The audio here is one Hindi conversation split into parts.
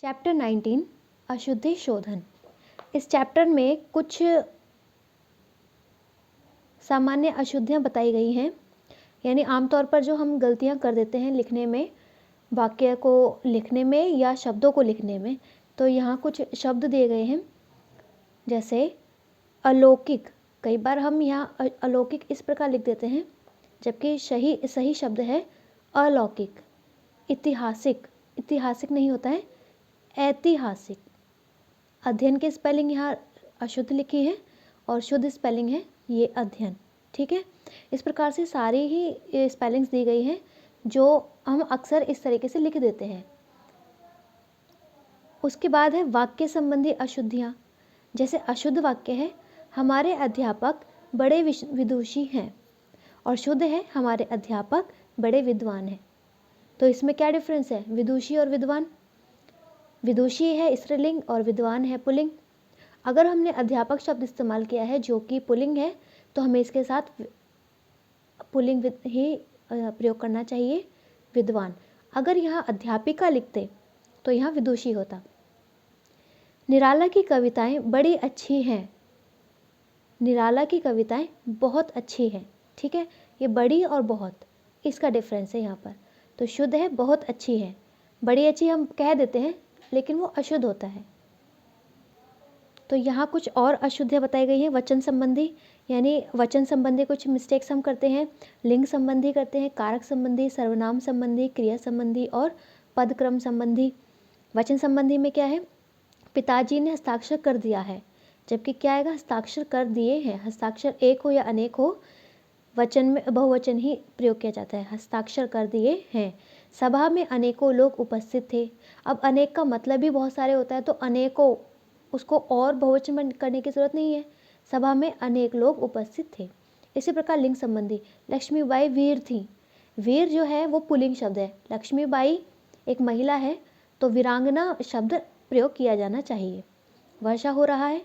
चैप्टर 19 अशुद्धि शोधन। इस चैप्टर में कुछ सामान्य अशुद्धियाँ बताई गई हैं, यानी आमतौर पर जो हम गलतियाँ कर देते हैं लिखने में, वाक्य को लिखने में या शब्दों को लिखने में। तो यहाँ कुछ शब्द दिए गए हैं, जैसे अलौकिक। कई बार हम यहाँ अलौकिक इस प्रकार लिख देते हैं, जबकि सही शब्द है अलौकिक। ऐतिहासिक, ऐतिहासिक नहीं होता है, ऐतिहासिक। अध्ययन की स्पेलिंग यहाँ अशुद्ध लिखी है और शुद्ध स्पेलिंग है ये अध्ययन। ठीक है, इस प्रकार से सारी ही स्पेलिंग्स दी गई हैं जो हम अक्सर इस तरीके से लिख देते हैं। उसके बाद है वाक्य संबंधी अशुद्धियाँ। जैसे अशुद्ध वाक्य है, हमारे अध्यापक बड़े विदुषी हैं, और शुद्ध है, हमारे अध्यापक बड़े विद्वान हैं। तो इसमें क्या डिफरेंस है विदुषी और विद्वान? विदुषी है स्त्रीलिंग और विद्वान है पुल्लिंग। अगर हमने अध्यापक शब्द इस्तेमाल किया है जो कि पुल्लिंग है, तो हमें इसके साथ पुल्लिंग ही प्रयोग करना चाहिए, विद्वान। अगर यहाँ अध्यापिका लिखते तो यहाँ विदुषी होता। निराला की कविताएं बड़ी अच्छी हैं, निराला की कविताएं बहुत अच्छी हैं। ठीक है, ये बड़ी और बहुत, इसका डिफरेंस है यहाँ पर। तो शुद्ध है बहुत अच्छी है, बड़ी अच्छी हम कह देते हैं लेकिन वो अशुद्ध होता है। तो यहाँ कुछ और अशुद्धियाँ बताई गई हैं वचन संबंधी, यानी वचन संबंधी कुछ मिस्टेक्स हम करते हैं। लिंग संबंधी करते हैं, कारक संबंधी, सर्वनाम संबंधी, क्रिया संबंधी और पदक्रम संबंधी। वचन संबंधी में क्या है, पिताजी ने हस्ताक्षर कर दिया है, जबकि क्या आएगा, हस्ताक्षर कर दिए हैं। हस्ताक्षर एक हो या अनेक हो, वचन में बहुवचन ही प्रयोग किया जाता है। हस्ताक्षर कर दिए हैं। सभा में अनेकों लोग उपस्थित थे। अब अनेक का मतलब भी बहुत सारे होता है, तो अनेकों उसको और बहुवचन करने की जरूरत नहीं है। सभा में अनेक लोग उपस्थित थे। इसी प्रकार लिंग संबंधी, लक्ष्मीबाई वीर थी। वीर जो है वो पुल्लिंग शब्द है, लक्ष्मीबाई एक महिला है, तो वीरांगना शब्द प्रयोग किया जाना चाहिए। वर्षा हो रहा है,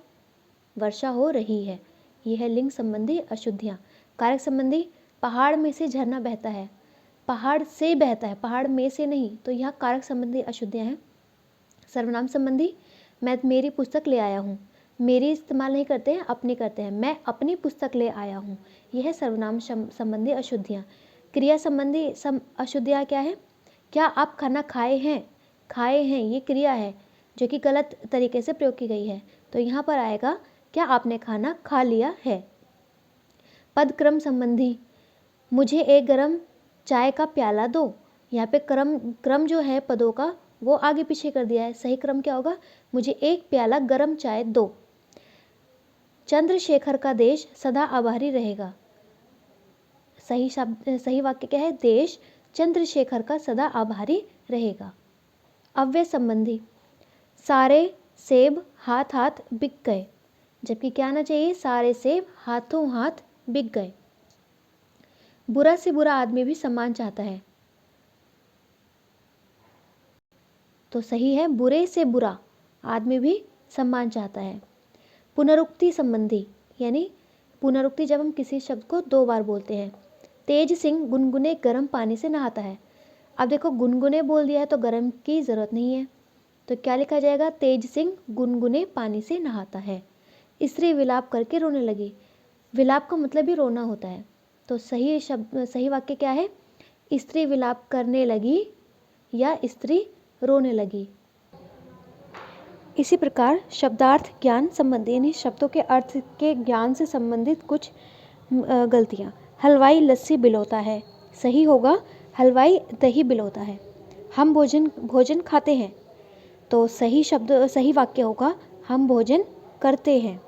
वर्षा हो रही है। यह है लिंग संबंधी अशुद्धियाँ। कारक संबंधी, पहाड़ में से झरना बहता है, पहाड़ से बहता है, पहाड़ में से नहीं, तो यह कारक संबंधी अशुद्धियाँ हैं। सर्वनाम संबंधी, मैं मेरी पुस्तक ले आया हूँ। मेरी इस्तेमाल नहीं करते हैं, अपनी करते हैं। मैं अपनी पुस्तक ले आया हूँ, यह है सर्वनाम संबंधी अशुद्धियाँ। क्रिया संबंधी अशुद्धियाँ क्या है, क्या आप खाना खाए हैं? खाए हैं ये क्रिया है जो कि गलत तरीके से प्रयोग की गई है, तो यहाँ पर आएगा क्या आपने खाना खा लिया है। पद क्रम संबंधी, मुझे एक गरम चाय का प्याला दो। यहाँ पे क्रम जो है पदों का वो आगे पीछे कर दिया है। सही क्रम क्या होगा, मुझे एक प्याला गरम चाय दो। चंद्रशेखर का देश सदा आभारी रहेगा। सही वाक्य क्या है, देश चंद्रशेखर का सदा आभारी रहेगा। अव्यय संबंधी, सारे सेब हाथ हाथ बिक गए, जबकि क्या आना चाहिए, सारे सेब हाथों हाथ बिक गए। बुरा से बुरा आदमी भी सम्मान चाहता है, तो सही है बुरे से बुरा आदमी भी सम्मान चाहता है। पुनरुक्ति संबंधी, यानी पुनरुक्ति जब हम किसी शब्द को दो बार बोलते हैं। तेज सिंह गुनगुने गर्म पानी से नहाता है। अब देखो गुनगुने बोल दिया है तो गर्म की जरूरत नहीं है, तो क्या लिखा जाएगा, तेज सिंह गुनगुने पानी से नहाता है। स्त्री विलाप करके रोने लगी। विलाप का मतलब ही रोना होता है, तो सही वाक्य क्या है, स्त्री विलाप करने लगी या स्त्री रोने लगी। इसी प्रकार शब्दार्थ ज्ञान संबंधी, यानी शब्दों के अर्थ के ज्ञान से संबंधित कुछ गलतियाँ। हलवाई लस्सी बिलोता है, सही होगा हलवाई दही बिलोता है। हम भोजन खाते हैं, तो सही वाक्य होगा हम भोजन करते हैं।